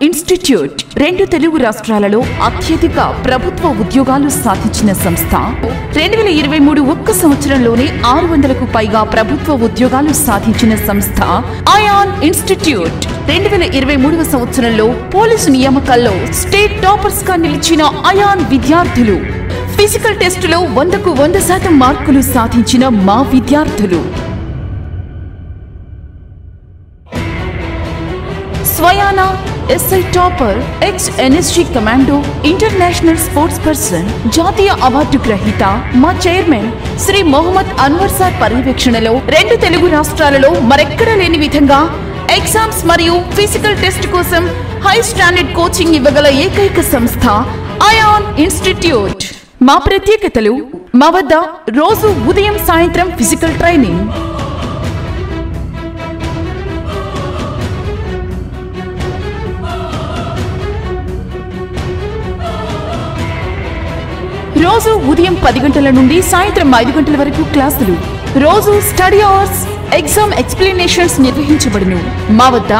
Institute 2 Telugu రాష్ట్రాలలో అత్యధిక ప్రభుత్వ ఉద్యోగాలు సాధించిన సంస్థ. 2023 ఒక్క సంవత్సరంలోనే 600కు పైగా ప్రభుత్వ ఉద్యోగాలు సాధించిన సంస్థ అయాన్ ఇన్స్టిట్యూట్. 2023 సంవత్సరంలో పోలీసు నియామకాల్లో స్టేట్ టాపర్స్ గా నిలిచిన అయాన్ విద్యార్థులు, ఫిజికల్ టెస్టులో 100కు 100% మార్కులు సాధించిన మా విద్యార్థులు, స్వయానా SI topper, ex NSG commando, international sports person, జాతీయ అవార్డు గ్రహీత మా చైర్మన్ శ్రీ మొహమ్మద్ అన్వర్ సార్ పర్యవేక్షణలో 2 తెలుగు రాష్ట్రాలలో మరెక్కడా లేని విధంగా ఎగ్జామ్స్ మరియు ఫిజికల్ టెస్ట్ కోసం హై స్టాండర్డ్ కోచింగ్ ఇవ్వగల ఏకైక సంస్థ అయాన్ ఇన్స్టిట్యూట్. మా ప్రత్యేకతలు: మా వద్ద రోజు ఉదయం సాయంత్రం ఫిజికల్ ట్రైనింగ్, రోజు ఉదయం 10 గంటల నుండి సాయంత్రం 5 గంటల వరకు క్లాసులు, రోజు స్టడీ అవర్స్, ఎగ్జామ్ ఎక్స్ప్లెనేషన్స్ నిర్వహించబడును. మా వద్ద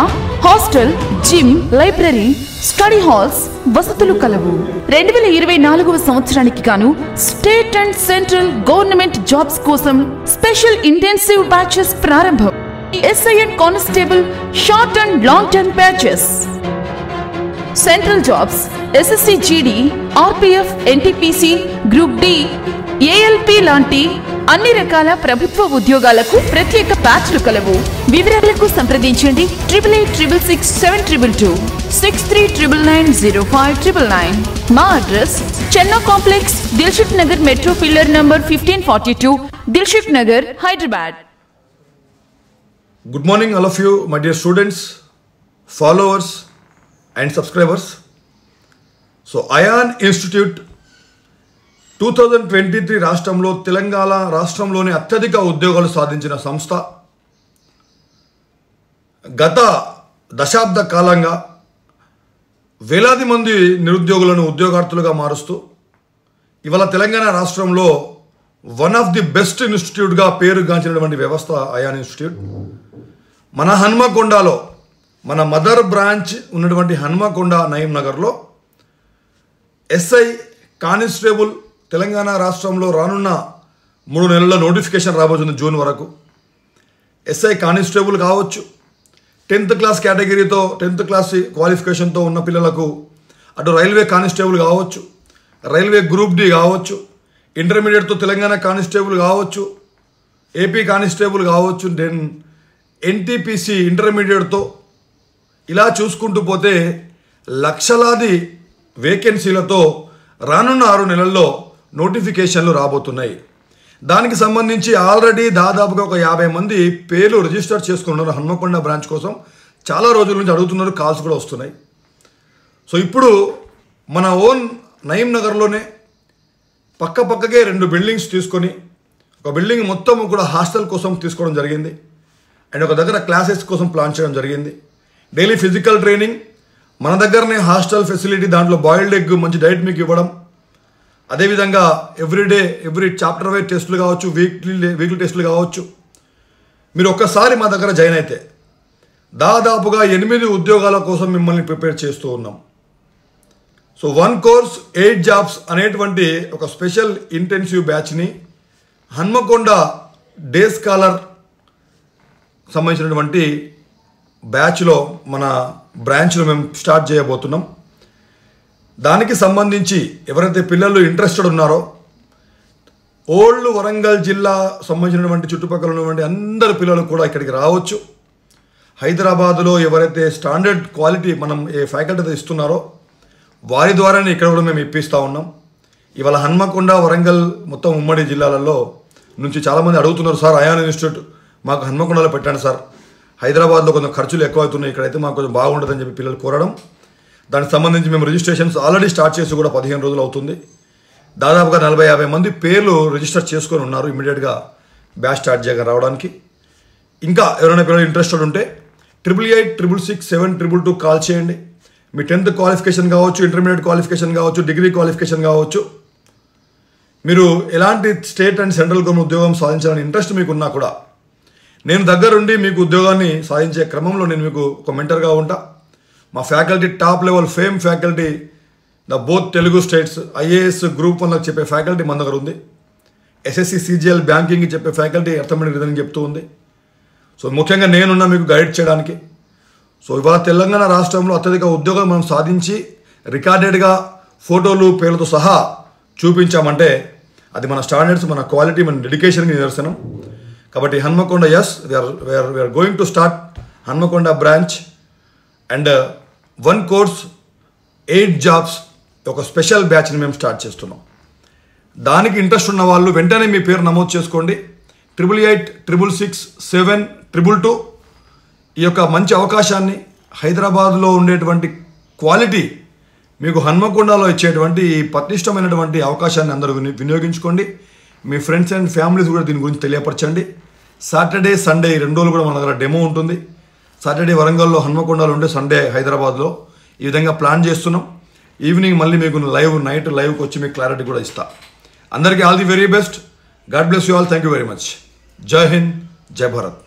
hostel, gym, library, study halls వసతులు కలవు. 2024వ సంవత్సరానికి గాను state and central government jobs కోసం స్పెషల్ ఇంటెన్సివ్ బ్యాచెస్ ప్రారంభం. SI and constable short and long term batches, central jobs, SSC GD, RPF, NTPC, group D, ALP లాంటి అన్ని రకాల ప్రభుత్వ ఉద్యోగాలకు ప్రత్యేక బ్యాచ్లు కలవు. వివరాలకు సంప్రదించండి 88666722 6399905999. మా address Chenna complex, Dilsukh Nagar, metro pillar number 1542, Dilsukh Nagar, Hyderabad. Good morning all of you, my dear students, followers and subscribers. So Ayaan institute 2023 రాష్ట్రంలో తెలంగాణ రాష్ట్రంలోనే అత్యధిక ఉద్యోగాలు సాధించిన సంస్థ. గత దశాబ్ద కాలంగా వేలాది మంది నిరుద్యోగులను ఉద్యోగార్థులుగా మారుస్తూ ఇవాళ తెలంగాణ రాష్ట్రంలో వన్ ఆఫ్ ది బెస్ట్ ఇన్స్టిట్యూట్గా పేరుగాంచినటువంటి వ్యవస్థ అయాన్ ఇన్స్టిట్యూట్. మన హన్మకొండలో, మన మదర్ బ్రాంచ్ ఉన్నటువంటి హన్మకొండ నయీం నగర్లో ఎస్ఐ కానిస్టేబుల్ తెలంగాణ రాష్ట్రంలో రానున్న 3 నెలల నోటిఫికేషన్ రాబోతుంది జూన్ వరకు. ఎస్ఐ కానిస్టేబుల్ కావచ్చు, 10th క్లాస్ కేటగిరీతో 10th క్లాస్ క్వాలిఫికేషన్తో ఉన్న పిల్లలకు, అటు రైల్వే కానిస్టేబుల్ కావచ్చు, రైల్వే గ్రూప్ డి కావచ్చు, ఇంటర్మీడియట్తో తెలంగాణ కానిస్టేబుల్ కావచ్చు, ఏపీ కానిస్టేబుల్ కావచ్చు, దెన్ ఎన్టీపీసీ ఇంటర్మీడియట్తో ఇలా చూసుకుంటూ పోతే లక్షలాది వేకెన్సీలతో రానున్న 6 నెలల్లో నోటిఫికేషన్లు రాబోతున్నాయి. దానికి సంబంధించి ఆల్రెడీ దాదాపుగా ఒక 50 మంది పేర్లు రిజిస్టర్ చేసుకున్నారు హన్మకొండ బ్రాంచ్ కోసం. చాలా రోజుల నుంచి అడుగుతున్నారు, కాల్స్ కూడా వస్తున్నాయి. సో ఇప్పుడు మన ఓన్ నయీం నగర్లోనే పక్కకే 2 బిల్డింగ్స్ తీసుకొని, ఒక బిల్డింగ్ మొత్తం కూడా హాస్టల్ కోసం తీసుకోవడం జరిగింది అండ్ ఒక దగ్గర క్లాసెస్ కోసం ప్లాన్ చేయడం జరిగింది. డైలీ ఫిజికల్ ట్రైనింగ్, మన దగ్గరనే హాస్టల్ ఫెసిలిటీ, దాంట్లో బాయిల్డ్ ఎగ్ మంచి డైట్ మీకు ఇవ్వడం, అదేవిధంగా ఎవ్రీ చాప్టర్ వైజ్ టెస్టులు కావచ్చు, వీక్లీ టెస్టులు కావచ్చు. మీరు ఒక్కసారి మా దగ్గర జాయిన్ అయితే దాదాపుగా 8 ఉద్యోగాల కోసం మిమ్మల్ని ప్రిపేర్ చేస్తూ ఉన్నాం. సో 1 కోర్స్ 8 జాబ్స్ అనేటువంటి ఒక స్పెషల్ ఇంటెన్సివ్ బ్యాచ్ని హన్మకొండ డే స్కాలర్ సంబంధించినటువంటి బ్యాచ్లో మన బ్రాంచ్లో మేము స్టార్ట్ చేయబోతున్నాం. దానికి సంబంధించి ఎవరైతే పిల్లలు ఇంట్రెస్టెడ్ ఉన్నారో, ఓల్డ్ వరంగల్ జిల్లా సంబంధించినటువంటి చుట్టుపక్కల ఉన్నటువంటి అందరు పిల్లలు కూడా ఇక్కడికి రావచ్చు. హైదరాబాదులో ఎవరైతే స్టాండర్డ్ క్వాలిటీ మనం ఏ ఫ్యాకల్టీ ఇస్తున్నారో వారి ద్వారానే ఇక్కడ కూడా మేము ఇప్పిస్తూ ఉన్నాం. ఇవాళ హన్మకొండ, వరంగల్ మొత్తం ఉమ్మడి జిల్లాలలో నుంచి చాలామంది అడుగుతున్నారు, సార్ అయాన్ ఇన్స్టిట్యూట్ మాకు హన్మకొండలో పెట్టండి సార్, హైదరాబాద్లో కొంచెం ఖర్చులు ఎక్కువ అవుతున్నాయి, ఇక్కడైతే మాకు కొంచెం బాగుంటుందని చెప్పి పిల్లలు కోరడం. దానికి సంబంధించి మేము రిజిస్ట్రేషన్స్ ఆల్రెడీ స్టార్ట్ చేసి కూడా 15 రోజులు అవుతుంది. దాదాపుగా 40-50 మంది పేర్లు రిజిస్టర్ చేసుకొని ఉన్నారు ఇమీడియట్గా బ్యాచ్ స్టార్ట్ చేయగా రావడానికి. ఇంకా ఎవరైనా పిల్లలు ఇంట్రెస్టెడ్ ఉంటే 88866722 కాల్ చేయండి. మీ 10th క్వాలిఫికేషన్ కావచ్చు, ఇంటర్మీడియట్ క్వాలిఫికేషన్ కావచ్చు, డిగ్రీ క్వాలిఫికేషన్ కావచ్చు, మీరు ఎలాంటి స్టేట్ అండ్ సెంట్రల్ గవర్నమెంట్ ఉద్యోగం సాధించాలని ఇంట్రెస్ట్ మీకున్నా కూడా నేను దగ్గరుండి మీకు ఉద్యోగాన్ని సాధించే క్రమంలో నేను మీకు ఒక మెంటర్గా ఉంటా. మా faculty top level fame faculty both Telugu states IAS group 1 చెప్పే ఫ్యాకల్టీ మన దగ్గర ఉంది. SSC CGL బ్యాంకింగ్ చెప్పే ఫ్యాకల్టీ అర్థమెటిక్ రీజనింగ్ చెప్తూ ఉంది. సో ముఖ్యంగా నేనున్నా మీకు గైడ్ చేయడానికి. సో ఇవాళ తెలంగాణ రాష్ట్రంలో అత్యధిక ఉద్యోగాలు మనం సాధించి రికార్డెడ్గా ఫోటోలు పేర్లతో సహా చూపించామంటే అది మన స్టాండర్డ్స్, మన క్వాలిటీ, మన డెడికేషన్కి నిదర్శనం. కాబట్టి Hanamkonda we're going to start Hanamkonda branch and 1 course 8 jobs ఒక స్పెషల్ బ్యాచ్ని మేము స్టార్ట్ చేస్తున్నాం. దానికి ఇంట్రెస్ట్ ఉన్న వాళ్ళు వెంటనే మీ పేరు నమోదు చేసుకోండి. 8886672222 ఈ యొక్క మంచి అవకాశాన్ని, హైదరాబాద్లో ఉండేటువంటి క్వాలిటీ మీకు హన్మకొండలో ఇచ్చేటువంటి ఈ పటిష్టమైనటువంటి అవకాశాన్ని అందరూ వినియోగించుకోండి. మీ ఫ్రెండ్స్ అండ్ ఫ్యామిలీస్ కూడా దీని గురించి తెలియపరచండి. సాటర్డే సండే ఈ 2 రోజులు కూడా మన దగ్గర డెమో ఉంటుంది. సాటర్డే వరంగల్లో, హన్మకొండలో ఉండే, సండే హైదరాబాద్లో. ఈ విధంగా ప్లాన్ చేస్తున్నాం. ఈవినింగ్ మళ్ళీ మీకు నైట్ లైవ్కి వచ్చి మీకు క్లారిటీ కూడా ఇస్తా. అందరికీ all the very best. God bless you all. Thank you very much. జై హింద్, జై భారత్.